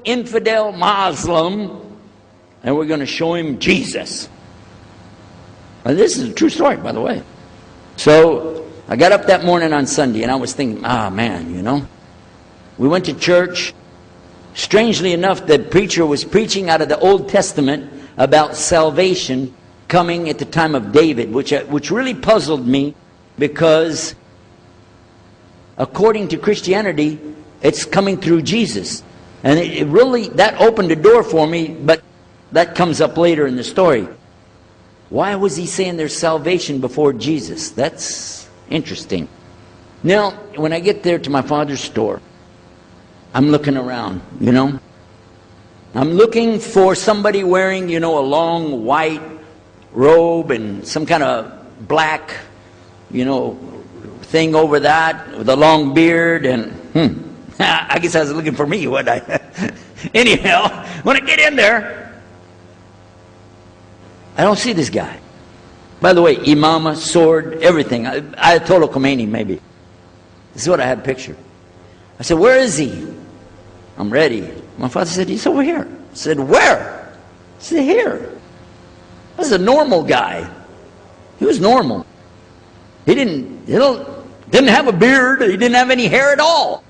infidel Muslim, and we're going to show him Jesus. And this is a true story, by the way. So I got up that morning on Sunday, and I was thinking, man, you know. We went to church. Strangely enough, the preacher was preaching out of the Old Testament about salvation coming at the time of David, which really puzzled me, because according to Christianity, it's coming through Jesus. And it really, that opened the door for me, but that comes up later in the story. Why was he saying there's salvation before Jesus? That's interesting. Now, when I get there to my father's store, I'm looking around, you know. I'm looking for somebody wearing, you know, a long white robe and some kind of black, you know, thing over that with a long beard, and I guess I was looking for me, wasn't I? Anyhow, when I get in there, I don't see this guy. By the way, imama, sword, everything. Ayatollah Khomeini, maybe. This is what I had pictured. I said, where is he? I'm ready. My father said, he's over here. I said, where? I said, here. This is a normal guy. He was normal. He didn't have a beard. He didn't have any hair at all.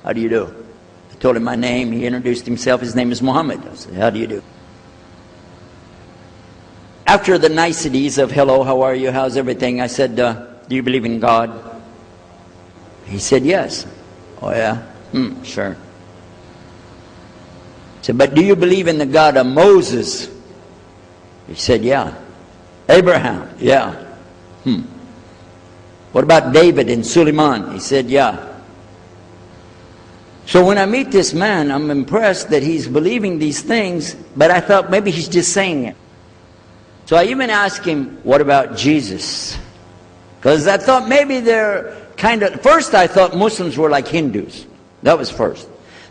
How do you do? I told him my name. He introduced himself. His name is Muhammad. I said, how do you do? After the niceties of hello, how are you, how's everything, I said, do you believe in God? He said, yes. Oh, yeah? Sure. I said, but do you believe in the God of Moses? He said, yeah. Abraham? Yeah. What about David and Suleiman? He said, yeah. So when I meet this man, I'm impressed that he's believing these things, but I thought maybe he's just saying it. So I even asked him, what about Jesus? Because I thought maybe they're kind of, first I thought Muslims were like Hindus. That was first.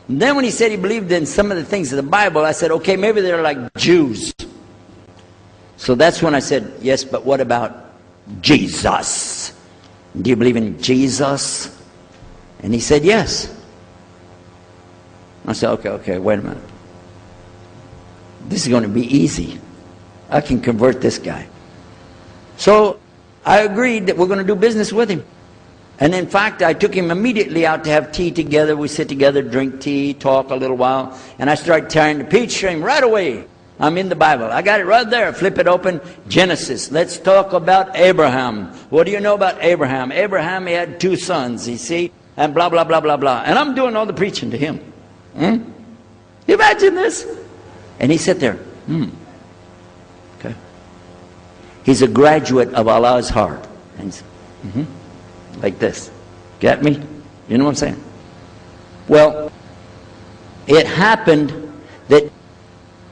And then when he said he believed in some of the things of the Bible, I said, okay, maybe they're like Jews. So that's when I said, yes, but what about Jesus? Do you believe in Jesus? And he said, yes. I said, okay, wait a minute. This is going to be easy. I can convert this guy. So I agreed that we're going to do business with him. And in fact, I took him immediately out to have tea together. We sit together, drink tea, talk a little while. And I start tearing the peach stream right away. I'm in the Bible. I got it right there. Flip it open. Genesis. Let's talk about Abraham. What do you know about Abraham? Abraham, he had 2 sons, you see. And blah, blah, blah, blah, blah. And I'm doing all the preaching to him. You imagine this? And he sat there. Okay. He's a graduate of Allah's heart. And like this. Get me? You know what I'm saying? Well, it happened that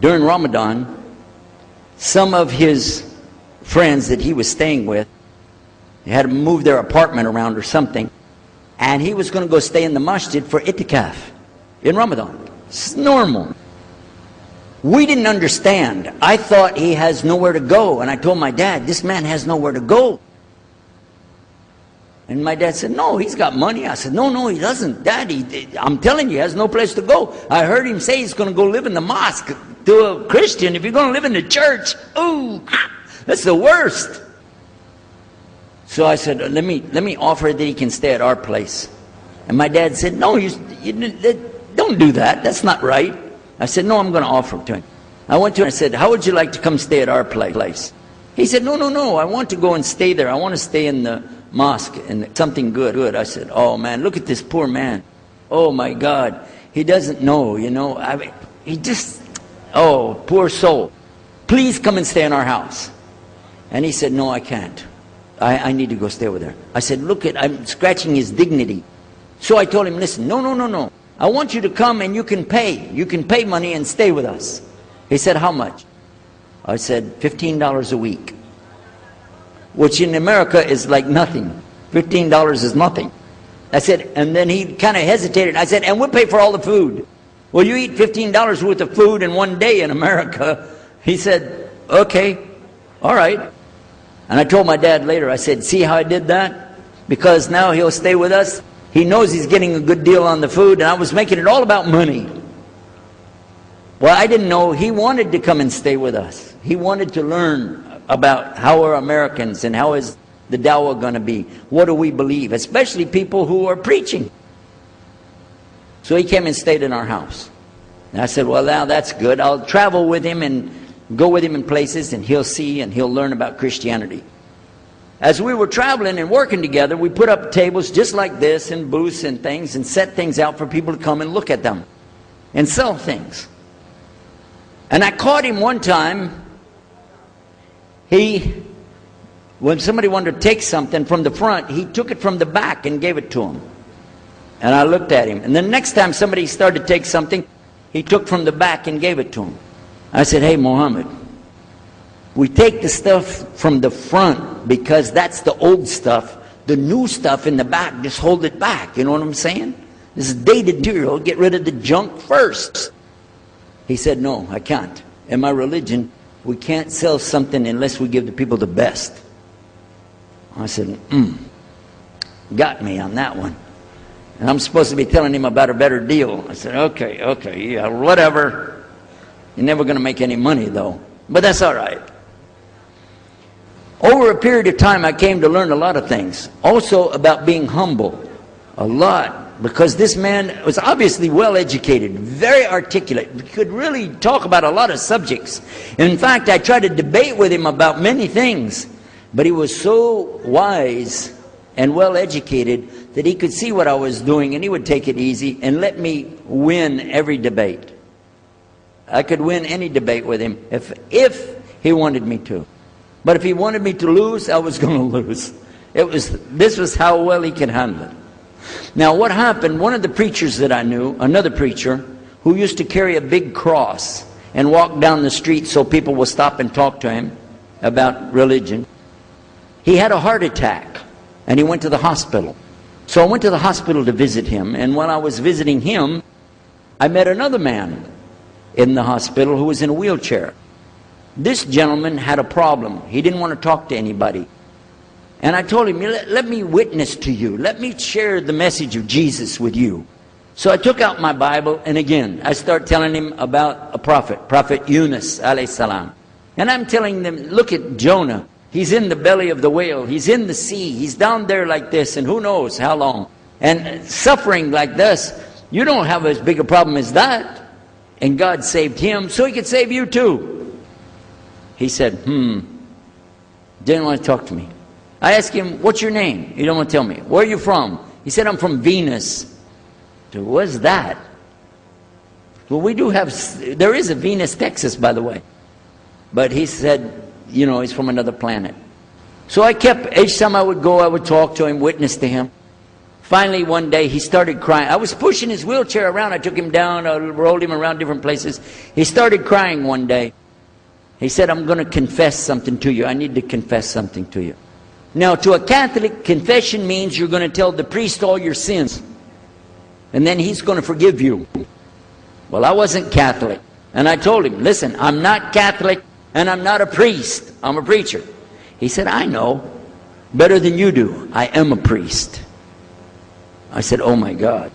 during Ramadan, some of his friends that he was staying with, they had to move their apartment around or something, and he was going to go stay in the masjid for itikaf in Ramadan. It's normal. We didn't understand. I thought he has nowhere to go, and I told my dad, this man has nowhere to go. And my dad said, no, he's got money. I said, no, he doesn't. Daddy, I'm telling you, he has no place to go. I heard him say he's going to go live in the mosque. To a Christian, if you're going to live in the church, ooh, that's the worst. So I said, let me offer that he can stay at our place. And my dad said, no, you don't do that. That's not right. I said, no, I'm going to offer it to him. I went to him and I said, how would you like to come stay at our place? He said, no, I want to go and stay there. I want to stay in the mosque and something good. I said, oh man, look at this poor man. Oh my God. He doesn't know, you know. I mean, he just, oh, poor soul. Please come and stay in our house. And he said, no, I can't. I need to go stay over there. I said, look, I'm scratching his dignity. So I told him, listen, no. I want you to come and you can pay. You can pay money and stay with us. He said, how much? I said, $15 a week. Which in America is like nothing. $15 is nothing. I said, and then he kind of hesitated. I said, and we'll pay for all the food. Well, you eat $15 worth of food in one day in America. He said, okay, all right. And I told my dad later, I said, see how I did that? Because now he'll stay with us He knows he's getting a good deal on the food, and I was making it all about money. Well, I didn't know he wanted to come and stay with us. He wanted to learn about how we're Americans and how is the dawah going to be. What do we believe? Especially people who are preaching. So he came and stayed in our house. And I said, well, now that's good. I'll travel with him and go with him in places, and he'll see and he'll learn about Christianity. As we were traveling and working together, we put up tables just like this and booths and things and set things out for people to come and look at them and sell things. And I caught him one time. When somebody wanted to take something from the front, he took it from the back and gave it to him. And I looked at him. And the next time somebody started to take something, he took from the back and gave it to him. I said, hey, Muhammad, we take the stuff from the front because that's the old stuff. The new stuff in the back, just hold it back. You know what I'm saying? This is dated material. Get rid of the junk first. He said, no, I can't. In my religion, we can't sell something unless we give the people the best. I said, got me on that one. And I'm supposed to be telling him about a better deal. I said, okay, yeah, whatever. You're never going to make any money, though. But that's all right. Over a period of time, I came to learn a lot of things. Also about being humble. A lot. Because this man was obviously well educated, very articulate. He could really talk about a lot of subjects. In fact, I tried to debate with him about many things. But he was so wise and well educated that he could see what I was doing, and he would take it easy and let me win every debate. I could win any debate with him if he wanted me to. But if he wanted me to lose, I was going to lose. This was how well he could handle it. Now what happened, one of the preachers that I knew, another preacher, who used to carry a big cross and walk down the street so people would stop and talk to him about religion, he had a heart attack and he went to the hospital. So I went to the hospital to visit him, and while I was visiting him, I met another man in the hospital who was in a wheelchair. This gentleman had a problem. He didn't want to talk to anybody. And I told him, let me witness to you. Let me share the message of Jesus with you. So I took out my Bible, and again, I start telling him about a prophet, Prophet Yunus, alayhi salam. And I'm telling them, look at Jonah. He's in the belly of the whale. He's in the sea. He's down there like this, and who knows how long. And suffering like this, you don't have as big a problem as that. And God saved him, so he could save you too. He said, didn't want to talk to me. I asked him, what's your name? He don't want to tell me. Where are you from? He said, I'm from Venus. So what's that? Well, we do have, there is a Venus, Texas, by the way. But he said, you know, he's from another planet. So I kept, each time I would go, I would talk to him, witness to him. Finally, one day, he started crying. I was pushing his wheelchair around. I took him down, I rolled him around different places. He started crying one day. He said, I'm going to confess something to you. I need to confess something to you. Now, to a Catholic, confession means you're going to tell the priest all your sins. And then he's going to forgive you. Well, I wasn't Catholic. And I told him, listen, I'm not Catholic and I'm not a priest. I'm a preacher. He said, I know better than you do. I am a priest. I said, oh my God.